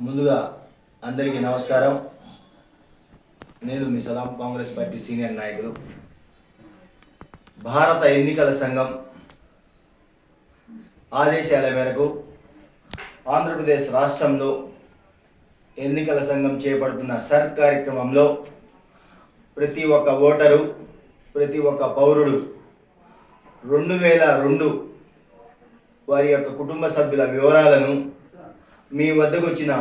ముందుగా అందరికీ నమస్కారం. నేను మీ సలాం, కాంగ్రెస్ పార్టీ సీనియర్ నాయకులు. భారత ఎన్నికల సంఘం ఆదేశాల మేరకు ఆంధ్రప్రదేశ్ రాష్ట్రంలో ఎన్నికల సంఘం చేపడుతున్న సర్ కార్యక్రమంలో ప్రతి ఒక్క ఓటరు, ప్రతి ఒక్క పౌరుడు 2002 వారి యొక్క కుటుంబ సభ్యుల వివరాలను మీ వద్దకు వచ్చిన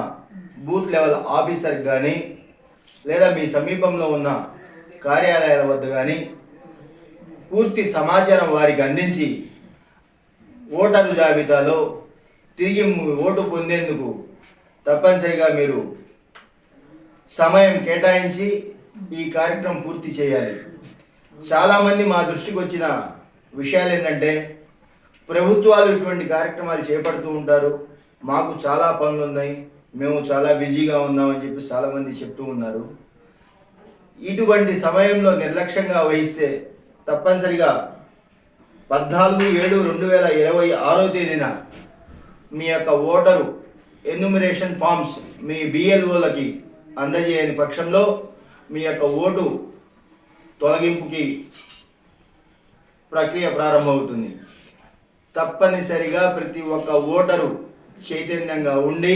బూత్ లెవెల్ ఆఫీసర్ కానీ లేదా మీ సమీపంలో ఉన్న కార్యాలయాల వద్ద కానీ పూర్తి సమాచారం వారికి అందించి ఓటరు జాబితాలో తిరిగి ఓటు పొందేందుకు తప్పనిసరిగా మీరు సమయం కేటాయించి ఈ కార్యక్రమం పూర్తి చేయాలి. చాలామంది మా దృష్టికి వచ్చిన విషయాలు ఏంటంటే, ప్రభుత్వాలు ఇటువంటి కార్యక్రమాలు చేపడుతూ ఉంటారు, మాకు చాలా పనులు ఉన్నాయి, మేము చాలా బిజీగా ఉన్నామని చెప్పి చాలామంది చెప్తూ ఉన్నారు. ఇటువంటి సమయంలో నిర్లక్ష్యంగా వహిస్తే తప్పనిసరిగా 14/7/2026 తేదీన మీ యొక్క ఓటరు ఎన్యూమరేషన్ ఫామ్స్ మీ బిఎల్ఓలకి అందజేయని పక్షంలో మీ యొక్క ఓటు తొలగింపుకి ప్రక్రియ ప్రారంభమవుతుంది. తప్పనిసరిగా ప్రతి ఒక్క ఓటరు చైతన్యంగా ఉండి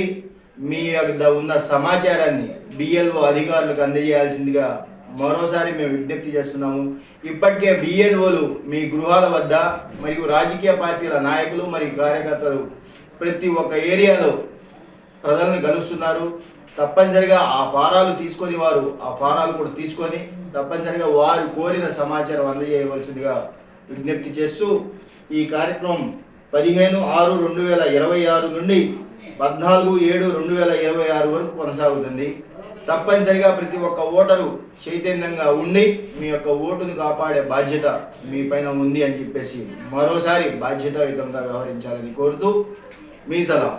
మీ యొక్క ఉన్న సమాచారాన్ని బిఎల్ఓ అధికారులకు అందజేయాల్సిందిగా మరోసారి మేము విజ్ఞప్తి చేస్తున్నాము. ఇప్పటికే బిఎల్ఓలు మీ గృహాల వద్ద మరియు రాజకీయ పార్టీల నాయకులు మరియు కార్యకర్తలు ప్రతి ఒక్క ఏరియాలో ప్రజలను కలుస్తున్నారు. తప్పనిసరిగా ఆ ఫారాలు తీసుకొని వారు ఆ ఫారాలు కూడా తీసుకొని తప్పనిసరిగా వారు కోరిన సమాచారం అందజేయవలసిందిగా విజ్ఞప్తి చేస్తూ ఈ కార్యక్రమం 15/6/2026 నుండి 14/7/2026 వరకు కొనసాగుతుంది. తప్పనిసరిగా ప్రతి ఒక్క ఓటరు చైతన్యంగా ఉండి మీ యొక్క ఓటును కాపాడే బాధ్యత మీ పైన ఉంది అని చెప్పేసి మరోసారి బాధ్యతాయుతంగా వ్యవహరించాలని కోరుతూ మీ సలహా.